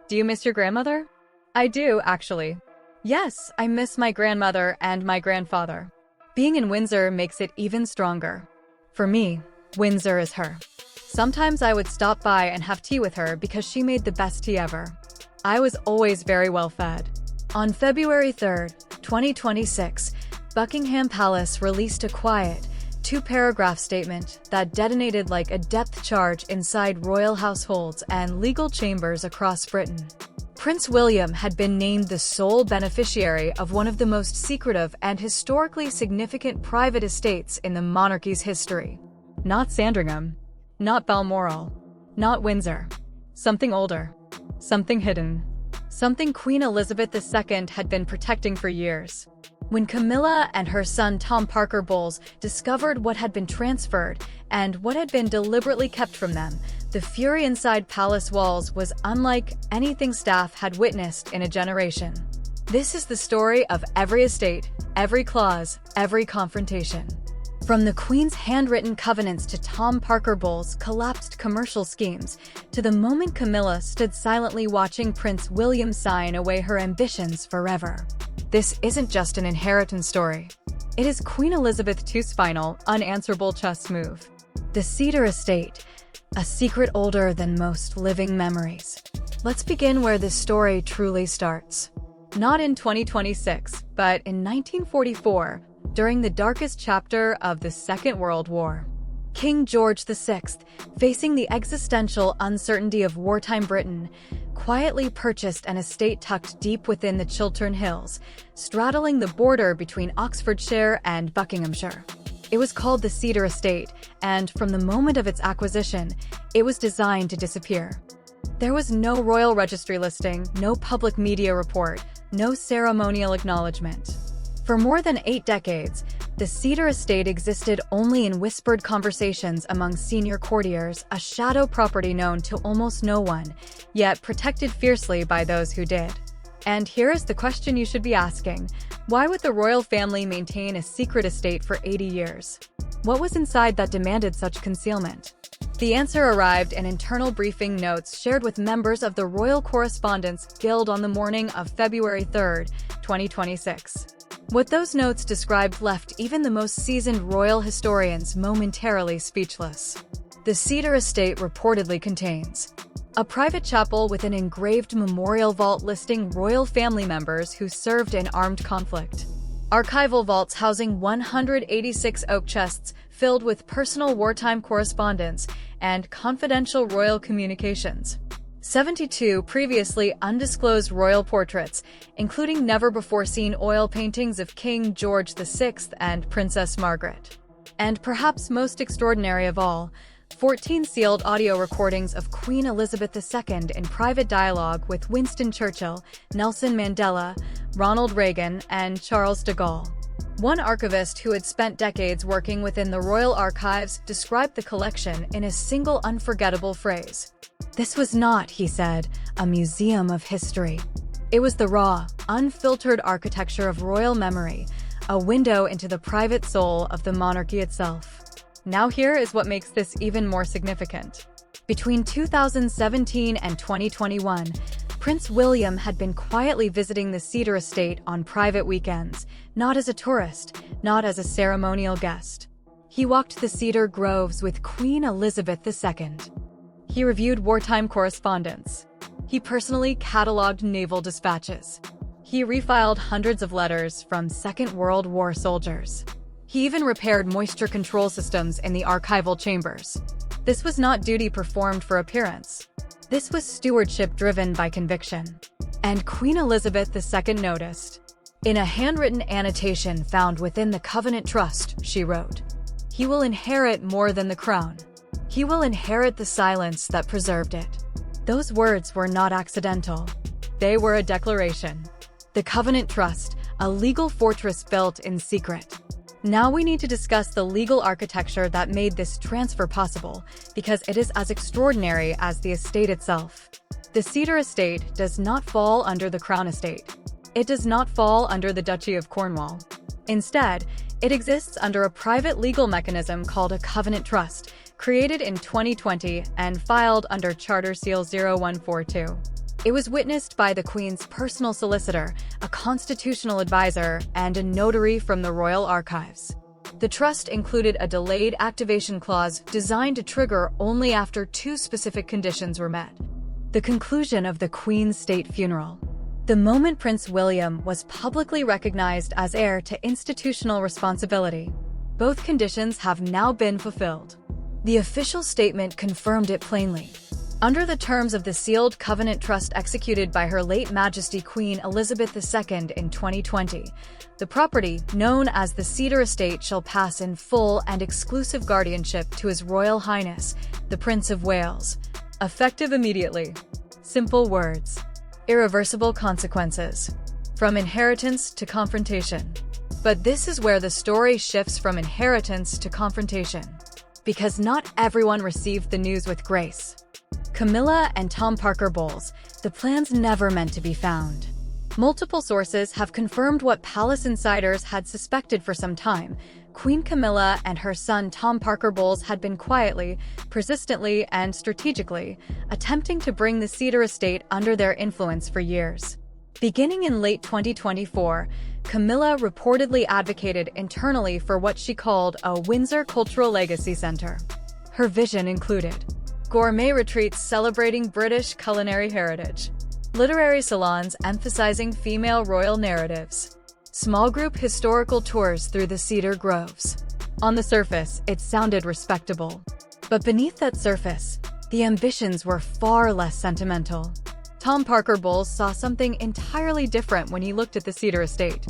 Do you miss your grandmother? I do, actually. Yes, I miss my grandmother and my grandfather. Being in Windsor makes it even stronger. For me, Windsor is her. Sometimes I would stop by and have tea with her because she made the best tea ever. I was always very well fed. On February 3rd, 2026, Buckingham Palace released a quiet, two-paragraph statement that detonated like a depth charge inside royal households and legal chambers across Britain. Prince William had been named the sole beneficiary of one of the most secretive and historically significant private estates in the monarchy's history. Not Sandringham, not Balmoral, not Windsor. Something older, something hidden, something Queen Elizabeth II had been protecting for years. When Camilla and her son Tom Parker Bowles discovered what had been transferred and what had been deliberately kept from them, the fury inside palace walls was unlike anything staff had witnessed in a generation. This is the story of every estate, every clause, every confrontation. From the Queen's handwritten covenants to Tom Parker Bowles' collapsed commercial schemes, to the moment Camilla stood silently watching Prince William sign away her ambitions forever. This isn't just an inheritance story. It is Queen Elizabeth II's final, unanswerable chess move. The Cedar Estate, a secret older than most living memories. Let's begin where this story truly starts. Not in 2026, but in 1944, during the darkest chapter of the Second World War. King George VI, facing the existential uncertainty of wartime Britain, quietly purchased an estate tucked deep within the Chiltern Hills, straddling the border between Oxfordshire and Buckinghamshire. It was called the Cedar Estate, and from the moment of its acquisition, it was designed to disappear. There was no royal registry listing, no public media report, no ceremonial acknowledgement. For more than 8 decades, the Cedar Estate existed only in whispered conversations among senior courtiers, a shadow property known to almost no one, yet protected fiercely by those who did. And here is the question you should be asking. Why would the royal family maintain a secret estate for 80 years? What was inside that demanded such concealment? The answer arrived in internal briefing notes shared with members of the Royal Correspondence Guild on the morning of February 3, 2026. What those notes described left even the most seasoned royal historians momentarily speechless. The Cedar Estate reportedly contains a private chapel with an engraved memorial vault listing royal family members who served in armed conflict, archival vaults housing 186 oak chests filled with personal wartime correspondence and confidential royal communications, 72 previously undisclosed royal portraits, including never-before-seen oil paintings of King George VI and Princess Margaret. And perhaps most extraordinary of all, 14 sealed audio recordings of Queen Elizabeth II in private dialogue with Winston Churchill, Nelson Mandela, Ronald Reagan, and Charles de Gaulle. One archivist who had spent decades working within the royal archives described the collection in a single unforgettable phrase. "This was not," he said, "a museum of history. It was the raw, unfiltered architecture of royal memory, a window into the private soul of the monarchy itself." Now here is what makes this even more significant. Between 2017 and 2021, Prince William had been quietly visiting the Cedar Estate on private weekends, not as a tourist, not as a ceremonial guest. He walked the cedar groves with Queen Elizabeth II. He reviewed wartime correspondence. He personally cataloged naval dispatches. He refiled hundreds of letters from Second World War soldiers. He even repaired moisture control systems in the archival chambers. This was not duty performed for appearance. This was stewardship driven by conviction. And Queen Elizabeth II noticed. In a handwritten annotation found within the Covenant Trust, she wrote, "He will inherit more than the crown. He will inherit the silence that preserved it." Those words were not accidental. They were a declaration. The Covenant Trust, a legal fortress built in secret. Now we need to discuss the legal architecture that made this transfer possible, because it is as extraordinary as the estate itself. The Cedar Estate does not fall under the Crown Estate. It does not fall under the Duchy of Cornwall. Instead, it exists under a private legal mechanism called a Covenant Trust, created in 2020 and filed under Charter Seal 0142. It was witnessed by the Queen's personal solicitor, a constitutional advisor, and a notary from the Royal Archives. The trust included a delayed activation clause designed to trigger only after two specific conditions were met. The conclusion of the Queen's state funeral. The moment Prince William was publicly recognized as heir to institutional responsibility. Both conditions have now been fulfilled. The official statement confirmed it plainly. Under the terms of the sealed covenant trust executed by Her late Majesty Queen Elizabeth II in 2020, the property, known as the Cedar Estate, shall pass in full and exclusive guardianship to His Royal Highness, the Prince of Wales, effective immediately. Simple words. Irreversible consequences. From inheritance to confrontation. But this is where the story shifts from inheritance to confrontation. Because not everyone received the news with grace. Camilla and Tom Parker Bowles, the plans never meant to be found. Multiple sources have confirmed what palace insiders had suspected for some time. Queen Camilla and her son Tom Parker Bowles had been quietly, persistently, and strategically attempting to bring the Cedar Estate under their influence for years. Beginning in late 2024, Camilla reportedly advocated internally for what she called a Windsor Cultural Legacy Center. Her vision included gourmet retreats celebrating British culinary heritage, literary salons emphasizing female royal narratives, small group historical tours through the cedar groves. On the surface, it sounded respectable. But beneath that surface, the ambitions were far less sentimental. Tom Parker Bowles saw something entirely different when he looked at the Cedar Estate.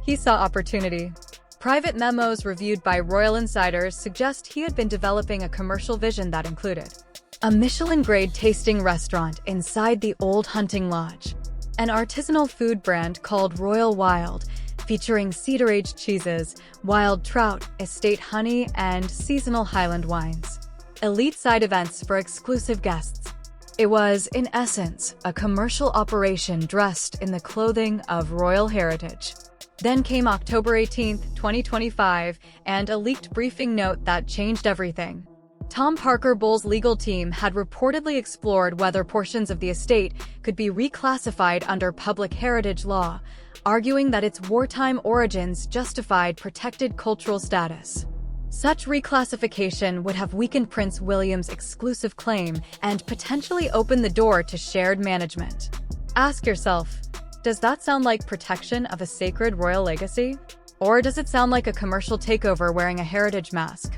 He saw opportunity. Private memos reviewed by royal insiders suggest he had been developing a commercial vision that included a Michelin-grade tasting restaurant inside the old hunting lodge, an artisanal food brand called Royal Wild, featuring cedar-aged cheeses, wild trout, estate honey, and seasonal Highland wines, elite side events for exclusive guests. It was, in essence, a commercial operation dressed in the clothing of royal heritage. Then came October 18, 2025, and a leaked briefing note that changed everything. Tom Parker Bowles' legal team had reportedly explored whether portions of the estate could be reclassified under public heritage law, arguing that its wartime origins justified protected cultural status. Such reclassification would have weakened Prince William's exclusive claim and potentially opened the door to shared management. Ask yourself, does that sound like protection of a sacred royal legacy? Or does it sound like a commercial takeover wearing a heritage mask?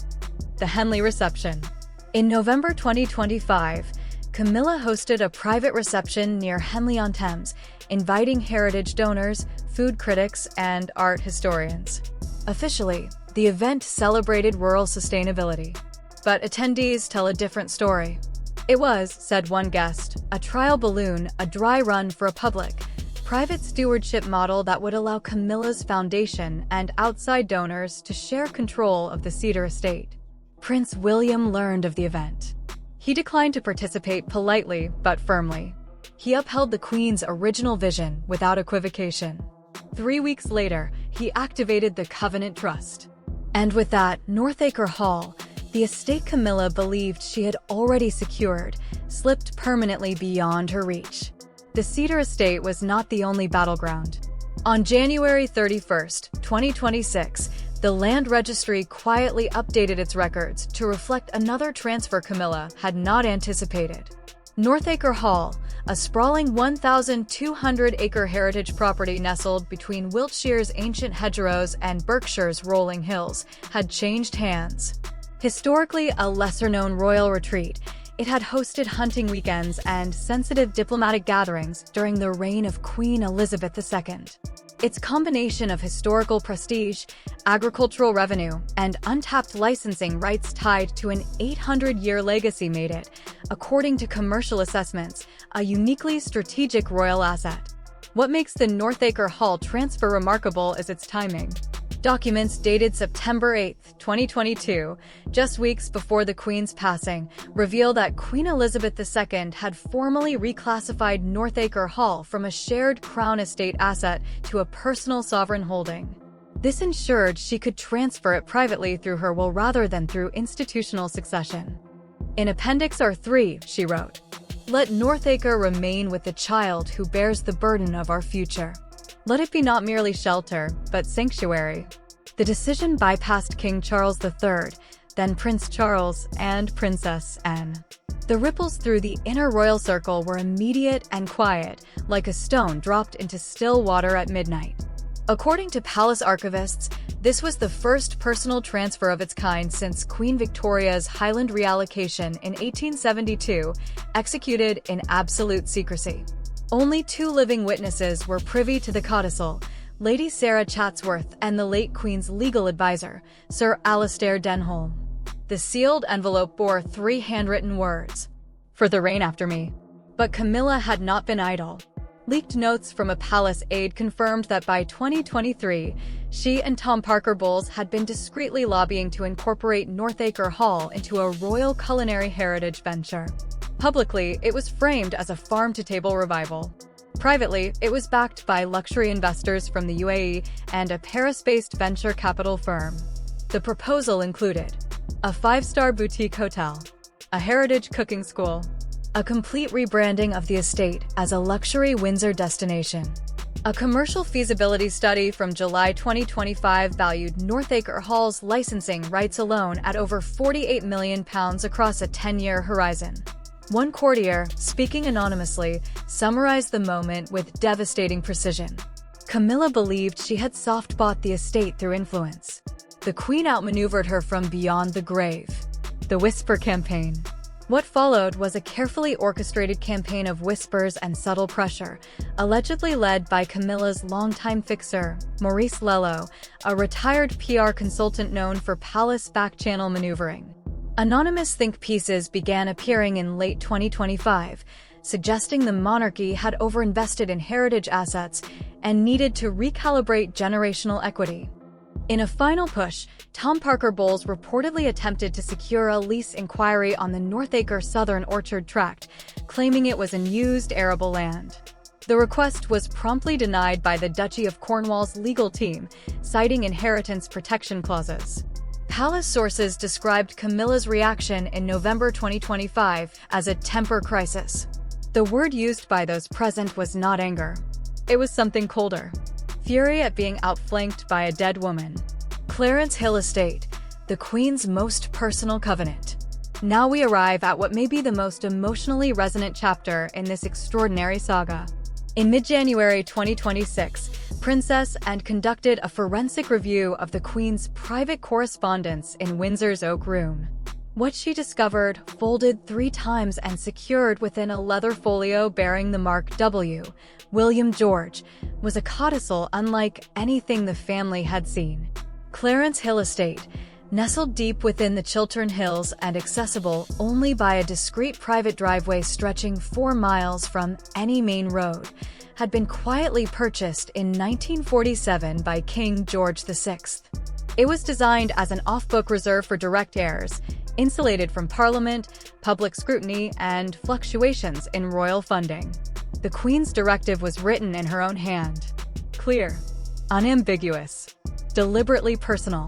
The Henley Reception. In November 2025, Camilla hosted a private reception near Henley-on-Thames, inviting heritage donors, food critics, and art historians. Officially, the event celebrated rural sustainability. But attendees tell a different story. It was, said one guest, a trial balloon, a dry run for a public, private stewardship model that would allow Camilla's foundation and outside donors to share control of the Cedar Estate. Prince William learned of the event. He declined to participate politely but firmly. He upheld the Queen's original vision without equivocation. 3 weeks later, he activated the Covenant Trust. And with that, Northacre Hall, the estate Camilla believed she had already secured, slipped permanently beyond her reach. The Cedar Estate was not the only battleground. On January 31, 2026, the Land Registry quietly updated its records to reflect another transfer Camilla had not anticipated. Northacre Hall, a sprawling 1,200-acre heritage property nestled between Wiltshire's ancient hedgerows and Berkshire's rolling hills, had changed hands. Historically a lesser-known royal retreat, it had hosted hunting weekends and sensitive diplomatic gatherings during the reign of Queen Elizabeth II. Its combination of historical prestige, agricultural revenue, and untapped licensing rights tied to an 800-year legacy made it, according to commercial assessments, a uniquely strategic royal asset. What makes the Northacre Hall transfer remarkable is its timing. Documents dated September 8, 2022, just weeks before the Queen's passing, reveal that Queen Elizabeth II had formally reclassified Northacre Hall from a shared Crown estate asset to a personal sovereign holding. This ensured she could transfer it privately through her will rather than through institutional succession. In Appendix R3, she wrote, Let Northacre remain with the child who bears the burden of our future. Let it be not merely shelter, but sanctuary. The decision bypassed King Charles III, then Prince Charles, and Princess Anne. The ripples through the inner royal circle were immediate and quiet, like a stone dropped into still water at midnight. According to palace archivists, this was the first personal transfer of its kind since Queen Victoria's Highland reallocation in 1872, executed in absolute secrecy. Only 2 living witnesses were privy to the codicil: Lady Sarah Chatsworth and the late Queen's legal advisor, Sir Alastair Denholm. The sealed envelope bore 3 handwritten words: "For the reign after me." But Camilla had not been idle. Leaked notes from a palace aide confirmed that by 2023, she and Tom Parker Bowles had been discreetly lobbying to incorporate Northacre Hall into a royal culinary heritage venture. Publicly, it was framed as a farm-to-table revival. Privately, it was backed by luxury investors from the UAE and a Paris-based venture capital firm. The proposal included a 5-star boutique hotel, a heritage cooking school, a complete rebranding of the estate as a luxury Windsor destination. A commercial feasibility study from July 2025 valued Northacre Hall's licensing rights alone at over £48 million across a 10-year horizon. One courtier, speaking anonymously, summarized the moment with devastating precision. Camilla believed she had soft-bought the estate through influence. The Queen outmaneuvered her from beyond the grave. The Whisper Campaign. What followed was a carefully orchestrated campaign of whispers and subtle pressure, allegedly led by Camilla's longtime fixer, Maurice Lello, a retired PR consultant known for palace back-channel maneuvering. Anonymous think pieces began appearing in late 2025, suggesting the monarchy had overinvested in heritage assets and needed to recalibrate generational equity. In a final push, Tom Parker Bowles reportedly attempted to secure a lease inquiry on the Northacre Southern Orchard Tract, claiming it was unused arable land. The request was promptly denied by the Duchy of Cornwall's legal team, citing inheritance protection clauses. Palace sources described Camilla's reaction in November 2025 as a temper crisis. The word used by those present was not anger. It was something colder. Fury at being outflanked by a dead woman. Clarence Hill Estate, the Queen's most personal covenant. Now we arrive at what may be the most emotionally resonant chapter in this extraordinary saga. In mid-January 2026, Princess Anne conducted a forensic review of the Queen's private correspondence in Windsor's Oak Room. What she discovered, folded 3 times and secured within a leather folio bearing the mark W. William George, was a codicil unlike anything the family had seen. Clarence Hill Estate, nestled deep within the Chiltern Hills and accessible only by a discreet private driveway stretching 4 miles from any main road, had been quietly purchased in 1947 by King George VI. It was designed as an off-book reserve for direct heirs, insulated from Parliament, public scrutiny, and fluctuations in royal funding. The Queen's directive was written in her own hand. Clear, unambiguous, deliberately personal.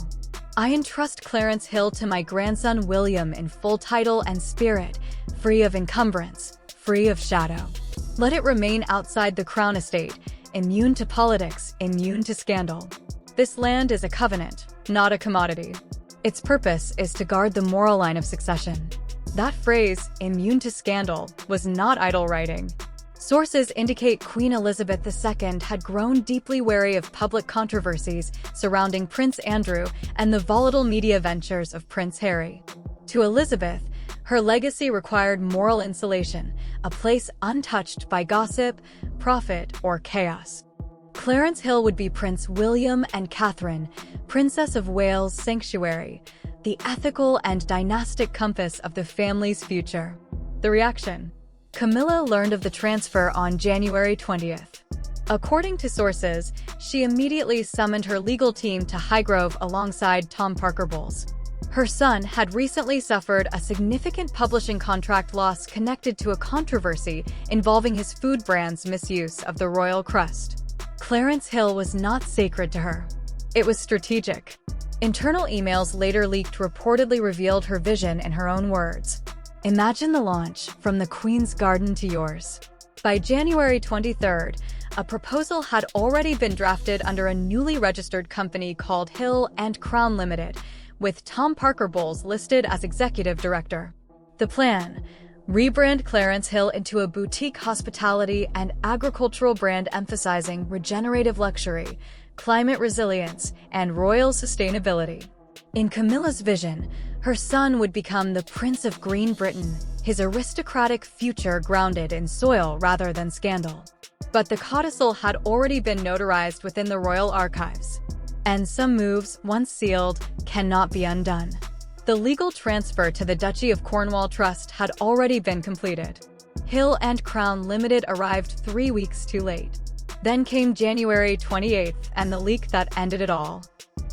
I entrust Clarence Hill to my grandson William in full title and spirit, free of encumbrance, free of shadow. Let it remain outside the Crown Estate, immune to politics, immune to scandal. This land is a covenant, not a commodity. Its purpose is to guard the moral line of succession. That phrase, immune to scandal, was not idle writing. Sources indicate Queen Elizabeth II had grown deeply wary of public controversies surrounding Prince Andrew and the volatile media ventures of Prince Harry. To Elizabeth, her legacy required moral insulation, a place untouched by gossip, profit, or chaos. Clarence Hill would be Prince William and Catherine, Princess of Wales' sanctuary, the ethical and dynastic compass of the family's future. The reaction. Camilla learned of the transfer on January 20th. According to sources, she immediately summoned her legal team to Highgrove alongside Tom Parker Bowles. Her son had recently suffered a significant publishing contract loss connected to a controversy involving his food brand's misuse of the royal crust. Clarence Hill was not sacred to her. It was strategic. Internal emails later leaked reportedly revealed her vision in her own words. Imagine the launch, from the Queen's garden to yours. By January 23rd, a proposal had already been drafted under a newly registered company called Hill and Crown Limited, with Tom Parker Bowles listed as executive director. The plan: rebrand Clarence Hill into a boutique hospitality and agricultural brand emphasizing regenerative luxury, climate resilience, and royal sustainability. In Camilla's vision, her son would become the Prince of Green Britain, his aristocratic future grounded in soil rather than scandal. But the codicil had already been notarized within the royal archives, and some moves, once sealed, cannot be undone. The legal transfer to the Duchy of Cornwall Trust had already been completed. Hill and Crown Limited arrived 3 weeks too late. Then came January 28th and the leak that ended it all.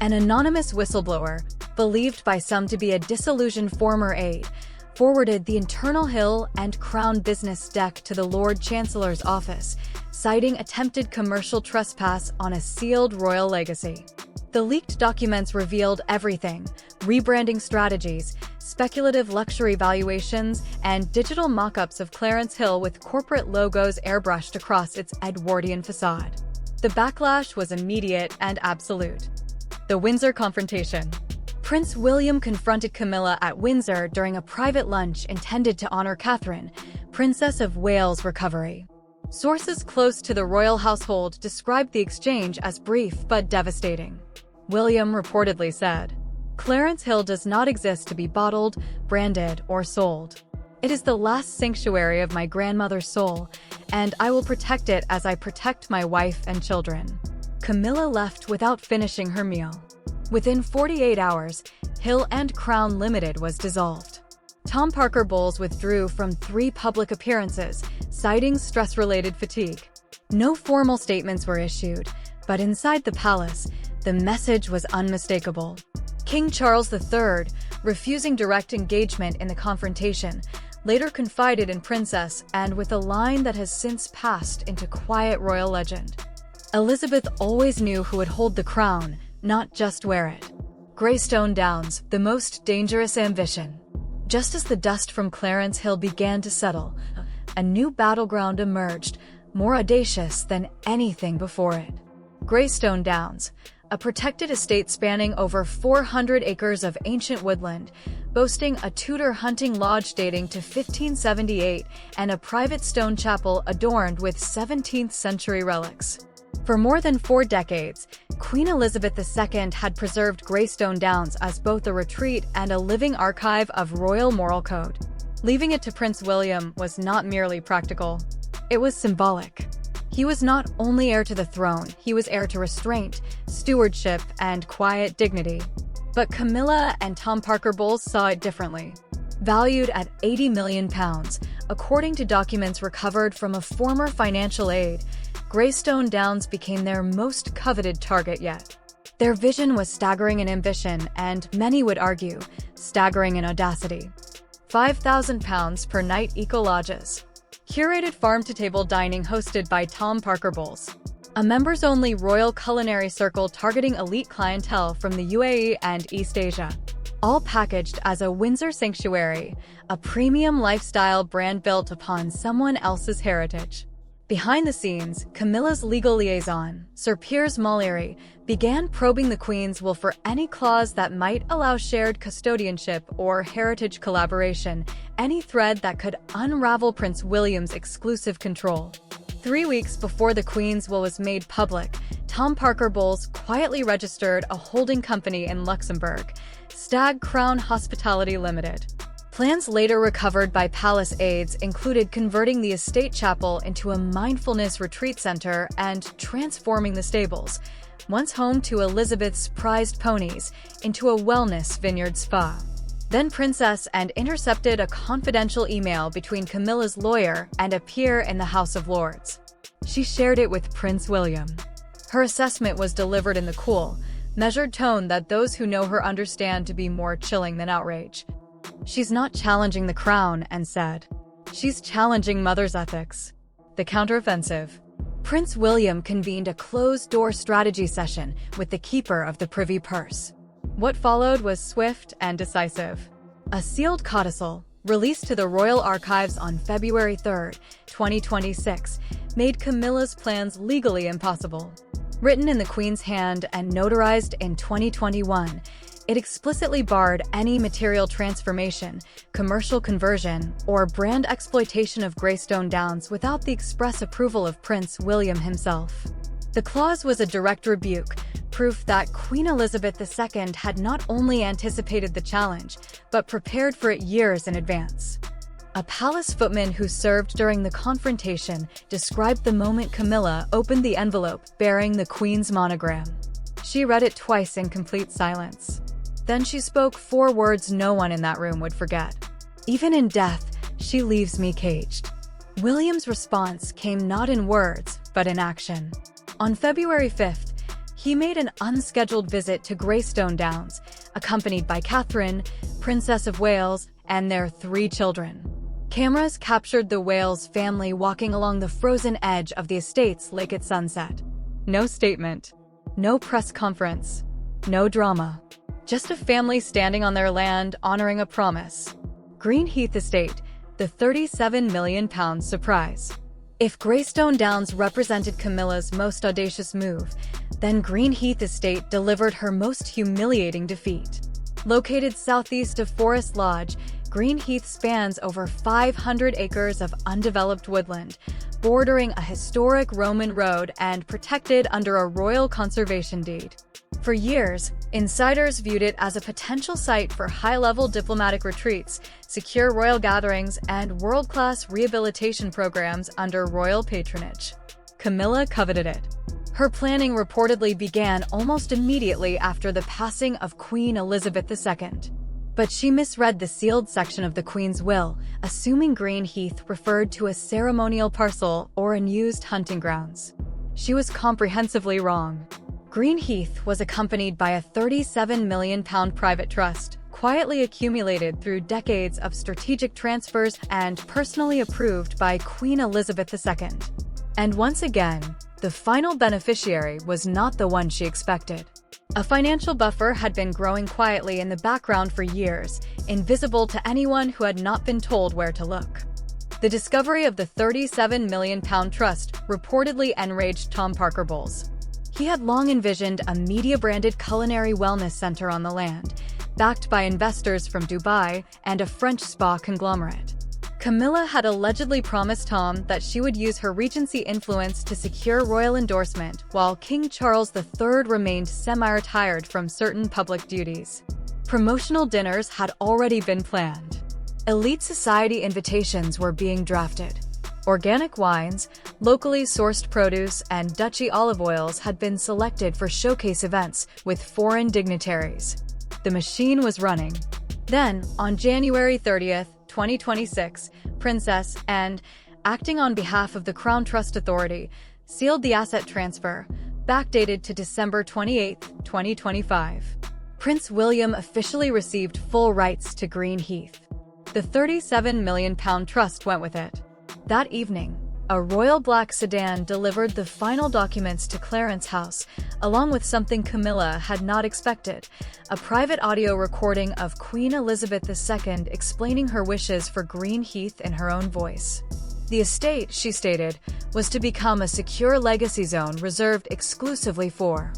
An anonymous whistleblower, believed by some to be a disillusioned former aide, forwarded the internal Hill and Crown business deck to the Lord Chancellor's office, citing attempted commercial trespass on a sealed royal legacy. The leaked documents revealed everything: rebranding strategies, speculative luxury valuations, and digital mock-ups of Clarence Hill with corporate logos airbrushed across its Edwardian facade. The backlash was immediate and absolute. The Windsor confrontation. Prince William confronted Camilla at Windsor during a private lunch intended to honor Catherine, Princess of Wales' recovery. Sources close to the royal household described the exchange as brief but devastating. William reportedly said, "Clarence Hill does not exist to be bottled, branded, or sold. It is the last sanctuary of my grandmother's soul, and I will protect it as I protect my wife and children." Camilla left without finishing her meal. Within 48 hours, Hill and Crown Limited was dissolved. Tom Parker Bowles withdrew from 3 public appearances, citing stress-related fatigue. No formal statements were issued, but inside the palace, the message was unmistakable. King Charles III, refusing direct engagement in the confrontation, later confided in Princess, and with a line that has since passed into quiet royal legend: "Elizabeth always knew who would hold the crown, not just wear it." Greystone Downs, the most dangerous ambition. Just as the dust from Clarence Hill began to settle, a new battleground emerged, more audacious than anything before it. Greystone Downs, a protected estate spanning over 400 acres of ancient woodland, boasting a Tudor hunting lodge dating to 1578 and a private stone chapel adorned with 17th-century relics. For more than 4 decades, Queen Elizabeth II had preserved Greystone Downs as both a retreat and a living archive of royal moral code. Leaving it to Prince William was not merely practical. It was symbolic. He was not only heir to the throne, he was heir to restraint, stewardship, and quiet dignity. But Camilla and Tom Parker Bowles saw it differently. Valued at £80 million, according to documents recovered from a former financial aide, Greystone Downs became their most coveted target yet. Their vision was staggering in ambition and, many would argue, staggering in audacity. £5,000 per night eco-lodges. Curated farm-to-table dining hosted by Tom Parker Bowles. A members-only royal culinary circle targeting elite clientele from the UAE and East Asia. All packaged as a Windsor sanctuary, a premium lifestyle brand built upon someone else's heritage. Behind the scenes, Camilla's legal liaison, Sir Piers Mullery, began probing the Queen's will for any clause that might allow shared custodianship or heritage collaboration, any thread that could unravel Prince William's exclusive control. 3 weeks before the Queen's will was made public, Tom Parker Bowles quietly registered a holding company in Luxembourg, Stag Crown Hospitality Limited. Plans later recovered by palace aides included converting the estate chapel into a mindfulness retreat center and transforming the stables, once home to Elizabeth's prized ponies, into a wellness vineyard spa. Then Princess and intercepted a confidential email between Camilla's lawyer and a peer in the House of Lords. She shared it with Prince William. Her assessment was delivered in the cool, measured tone that those who know her understand to be more chilling than outrage. "She's not challenging the crown," and said, "she's challenging mother's ethics." The counteroffensive. Prince William convened a closed-door strategy session with the keeper of the privy purse. What followed was swift and decisive. A sealed codicil, released to the Royal Archives on February 3, 2026, made Camilla's plans legally impossible. Written in the Queen's hand and notarized in 2021, it explicitly barred any material transformation, commercial conversion, or brand exploitation of Greystone Downs without the express approval of Prince William himself. The clause was a direct rebuke, proof that Queen Elizabeth II had not only anticipated the challenge, but prepared for it years in advance. A palace footman who served during the confrontation described the moment Camilla opened the envelope bearing the Queen's monogram. She read it twice in complete silence. Then she spoke 4 words no one in that room would forget. "Even in death, she leaves me caged." William's response came not in words, but in action. On February 5th, he made an unscheduled visit to Greystone Downs, accompanied by Catherine, Princess of Wales, and their 3 children. Cameras captured the Wales family walking along the frozen edge of the estate's lake at sunset. No statement, no press conference, no drama. Just a family standing on their land honoring a promise. Greenheath Estate, the £37 million surprise. If Greystone Downs represented Camilla's most audacious move, then Greenheath Estate delivered her most humiliating defeat. Located southeast of Forest Lodge, Greenheath spans over 500 acres of undeveloped woodland, bordering a historic Roman road and protected under a royal conservation deed. For years, insiders viewed it as a potential site for high-level diplomatic retreats, secure royal gatherings, and world-class rehabilitation programs under royal patronage. Camilla coveted it. Her planning reportedly began almost immediately after the passing of Queen Elizabeth II. But she misread the sealed section of the Queen's will, assuming Greenheath referred to a ceremonial parcel or unused hunting grounds. She was comprehensively wrong. Greenheath was accompanied by a £37 million private trust, quietly accumulated through decades of strategic transfers and personally approved by Queen Elizabeth II. And once again, the final beneficiary was not the one she expected. A financial buffer had been growing quietly in the background for years, invisible to anyone who had not been told where to look. The discovery of the £37 million trust reportedly enraged Tom Parker Bowles. He had long envisioned a media-branded culinary wellness center on the land, backed by investors from Dubai and a French spa conglomerate. Camilla had allegedly promised Tom that she would use her regency influence to secure royal endorsement, while King Charles III remained semi-retired from certain public duties. Promotional dinners had already been planned. Elite society invitations were being drafted. Organic wines, locally sourced produce, and Duchy olive oils had been selected for showcase events with foreign dignitaries. The machine was running. Then, on January 30th, 2026, Princess and, acting on behalf of the Crown Trust Authority, sealed the asset transfer, backdated to December 28, 2025. Prince William officially received full rights to Greenheath. The £37 million trust went with it. That evening, a royal black sedan delivered the final documents to Clarence House, along with something Camilla had not expected, a private audio recording of Queen Elizabeth II explaining her wishes for Greenheath in her own voice. The estate, she stated, was to become a secure legacy zone reserved exclusively for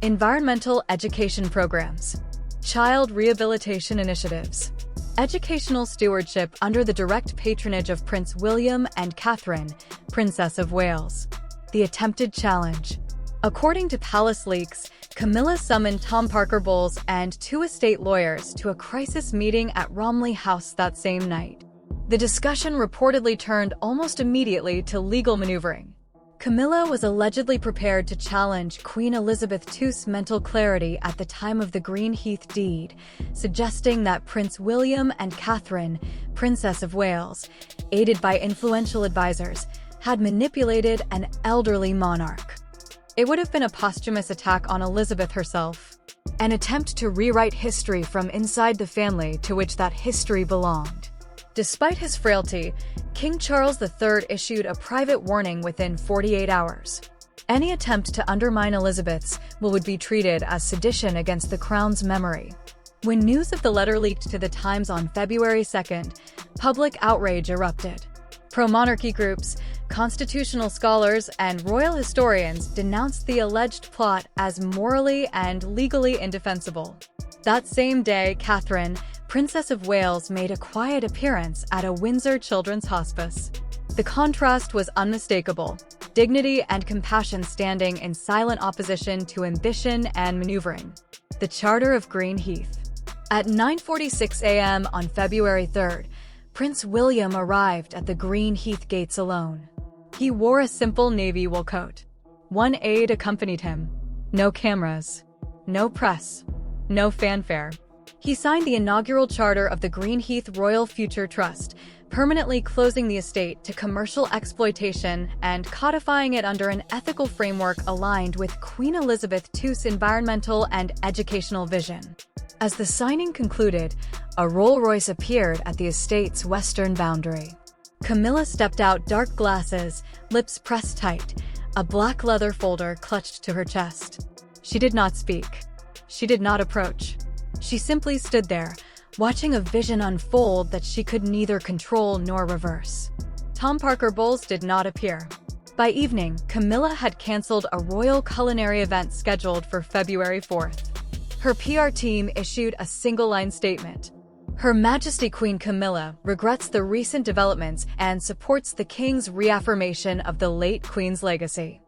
environmental education programs, child rehabilitation initiatives, educational stewardship under the direct patronage of Prince William and Catherine, Princess of Wales. The attempted challenge. According to Palace leaks, Camilla summoned Tom Parker Bowles and 2 estate lawyers to a crisis meeting at Romley House that same night. The discussion reportedly turned almost immediately to legal maneuvering. Camilla was allegedly prepared to challenge Queen Elizabeth II's mental clarity at the time of the Greenheath deed, suggesting that Prince William and Catherine, Princess of Wales, aided by influential advisors, had manipulated an elderly monarch. It would have been a posthumous attack on Elizabeth herself, an attempt to rewrite history from inside the family to which that history belonged. Despite his frailty, King Charles III issued a private warning within 48 hours. Any attempt to undermine Elizabeth's will would be treated as sedition against the crown's memory. When news of the letter leaked to the Times on February 2nd, public outrage erupted. Pro-monarchy groups, constitutional scholars, and royal historians denounced the alleged plot as morally and legally indefensible. That same day, Catherine, Princess of Wales, made a quiet appearance at a Windsor children's hospice. The contrast was unmistakable, dignity and compassion standing in silent opposition to ambition and maneuvering. The Charter of Greenheath. At 9:46 a.m. on February 3rd, Prince William arrived at the Greenheath gates alone. He wore a simple navy wool coat. One aide accompanied him. No cameras. No press. No fanfare. He signed the inaugural charter of the Greenheath Royal Future Trust, permanently closing the estate to commercial exploitation and codifying it under an ethical framework aligned with Queen Elizabeth II's environmental and educational vision. As the signing concluded, a Rolls-Royce appeared at the estate's western boundary. Camilla stepped out, dark glasses, lips pressed tight, a black leather folder clutched to her chest. She did not speak. She did not approach. She simply stood there, watching a vision unfold that she could neither control nor reverse. Tom Parker Bowles did not appear. By evening, Camilla had canceled a royal culinary event scheduled for February 4th. Her PR team issued a single-line statement. Her Majesty Queen Camilla regrets the recent developments and supports the King's reaffirmation of the late Queen's legacy.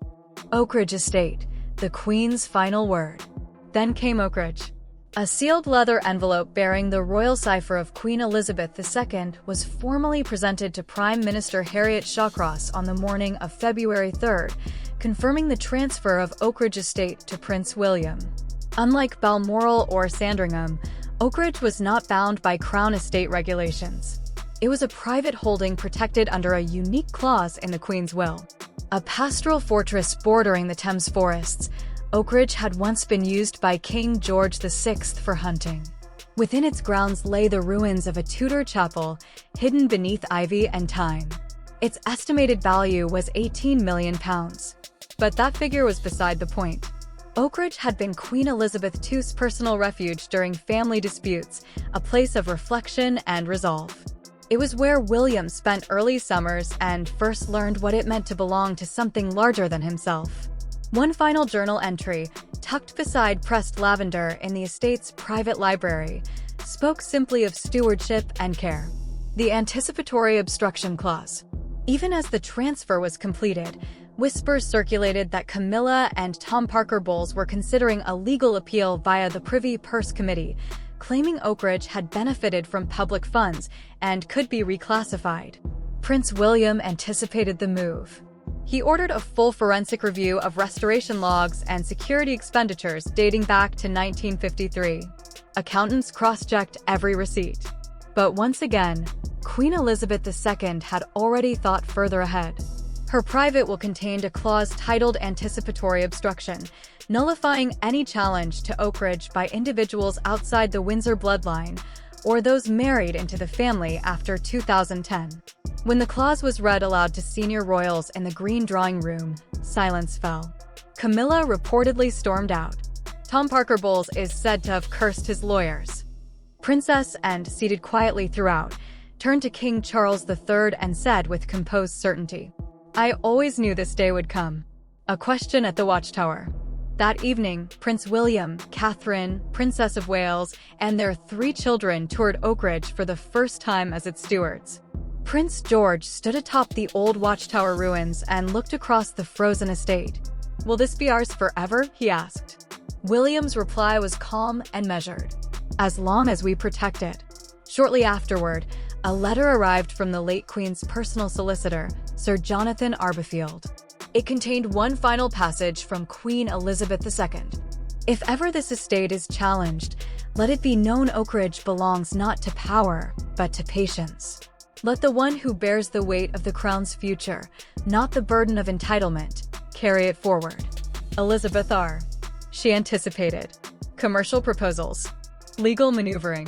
Oakridge Estate, the Queen's final word. Then came Oakridge. A sealed leather envelope bearing the royal cipher of Queen Elizabeth II was formally presented to Prime Minister Harriet Shawcross on the morning of February 3rd, confirming the transfer of Oakridge Estate to Prince William. Unlike Balmoral or Sandringham, Oakridge was not bound by Crown estate regulations. It was a private holding protected under a unique clause in the Queen's will. A pastoral fortress bordering the Thames forests, Oakridge had once been used by King George VI for hunting. Within its grounds lay the ruins of a Tudor chapel, hidden beneath ivy and thyme. Its estimated value was £18 million. But that figure was beside the point. Oakridge had been Queen Elizabeth II's personal refuge during family disputes, a place of reflection and resolve. It was where William spent early summers and first learned what it meant to belong to something larger than himself. One final journal entry, tucked beside pressed lavender in the estate's private library, spoke simply of stewardship and care. The anticipatory obstruction clause. Even as the transfer was completed, whispers circulated that Camilla and Tom Parker Bowles were considering a legal appeal via the Privy Purse Committee, claiming Oakridge had benefited from public funds and could be reclassified. Prince William anticipated the move. He ordered a full forensic review of restoration logs and security expenditures dating back to 1953. Accountants cross-checked every receipt. But once again, Queen Elizabeth II had already thought further ahead. Her private will contained a clause titled Anticipatory Obstruction, nullifying any challenge to Oakridge by individuals outside the Windsor bloodline or those married into the family after 2010. When the clause was read aloud to senior royals in the green drawing room, silence fell. Camilla reportedly stormed out. Tom Parker Bowles is said to have cursed his lawyers. Princess, and seated quietly throughout, turned to King Charles III and said with composed certainty, "I always knew this day would come." A question at the Watchtower. That evening, Prince William, Catherine, Princess of Wales, and their 3 children toured Oakridge for the first time as its stewards. Prince George stood atop the old Watchtower ruins and looked across the frozen estate. "Will this be ours forever?" he asked. William's reply was calm and measured. "As long as we protect it." Shortly afterward, a letter arrived from the late Queen's personal solicitor, Sir Jonathan Arbyfield. It contained one final passage from Queen Elizabeth II. "If ever this estate is challenged, let it be known Oakridge belongs not to power, but to patience. Let the one who bears the weight of the crown's future, not the burden of entitlement, carry it forward." Elizabeth R. She anticipated. Commercial proposals. Legal maneuvering.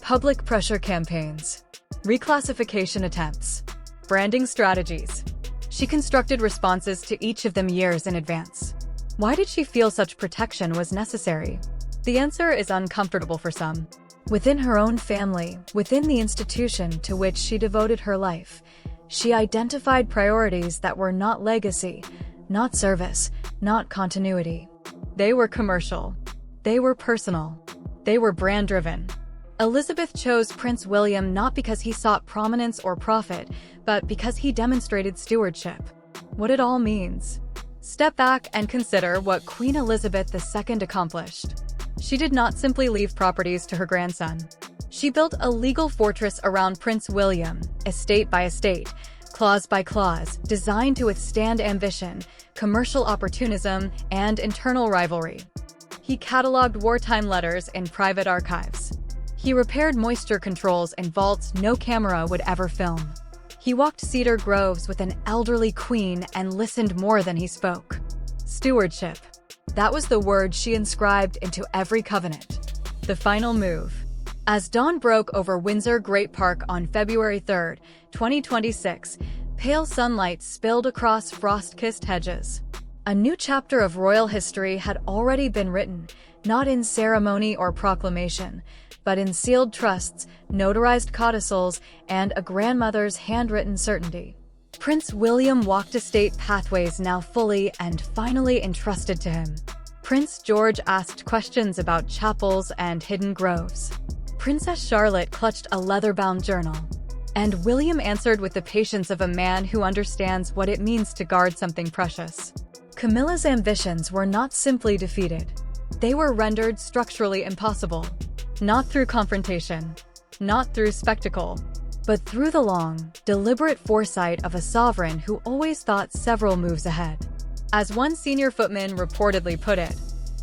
Public pressure campaigns. Reclassification attempts. Branding strategies. She constructed responses to each of them years in advance. Why did she feel such protection was necessary? The answer is uncomfortable for some. Within her own family, within the institution to which she devoted her life, she identified priorities that were not legacy, not service, not continuity. They were commercial. They were personal. They were brand-driven. Elizabeth chose Prince William not because he sought prominence or profit, but because he demonstrated stewardship. What it all means. Step back and consider what Queen Elizabeth II accomplished. She did not simply leave properties to her grandson. She built a legal fortress around Prince William, estate by estate, clause by clause, designed to withstand ambition, commercial opportunism, and internal rivalry. He cataloged wartime letters in private archives. He repaired moisture controls in vaults no camera would ever film. He walked cedar groves with an elderly queen and listened more than he spoke. Stewardship. That was the word she inscribed into every covenant. The final move. As dawn broke over Windsor Great Park on February 3, 2026, pale sunlight spilled across frost-kissed hedges. A new chapter of royal history had already been written, not in ceremony or proclamation, but in sealed trusts, notarized codicils, and a grandmother's handwritten certainty. Prince William walked estate pathways now fully and finally entrusted to him. Prince George asked questions about chapels and hidden groves. Princess Charlotte clutched a leather-bound journal. And William answered with the patience of a man who understands what it means to guard something precious. Camilla's ambitions were not simply defeated. They were rendered structurally impossible. Not through confrontation, not through spectacle, but through the long, deliberate foresight of a sovereign who always thought several moves ahead. As one senior footman reportedly put it,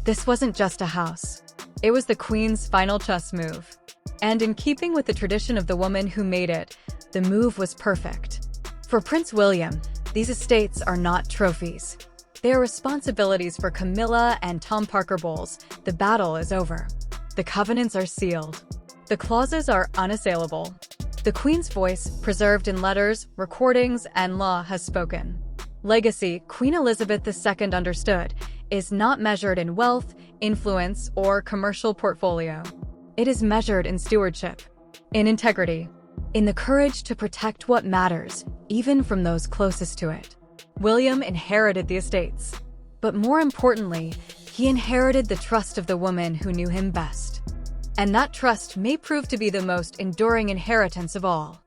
this wasn't just a house. It was the Queen's final chess move. And in keeping with the tradition of the woman who made it, the move was perfect. For Prince William, these estates are not trophies. They are responsibilities for Camilla and Tom Parker Bowles. The battle is over. The covenants are sealed. The clauses are unassailable. The Queen's voice, preserved in letters, recordings, and law, has spoken. Legacy, Queen Elizabeth II understood, is not measured in wealth, influence, or commercial portfolio. It is measured in stewardship, in integrity, in the courage to protect what matters, even from those closest to it. William inherited the estates. But more importantly, he inherited the trust of the woman who knew him best. And that trust may prove to be the most enduring inheritance of all.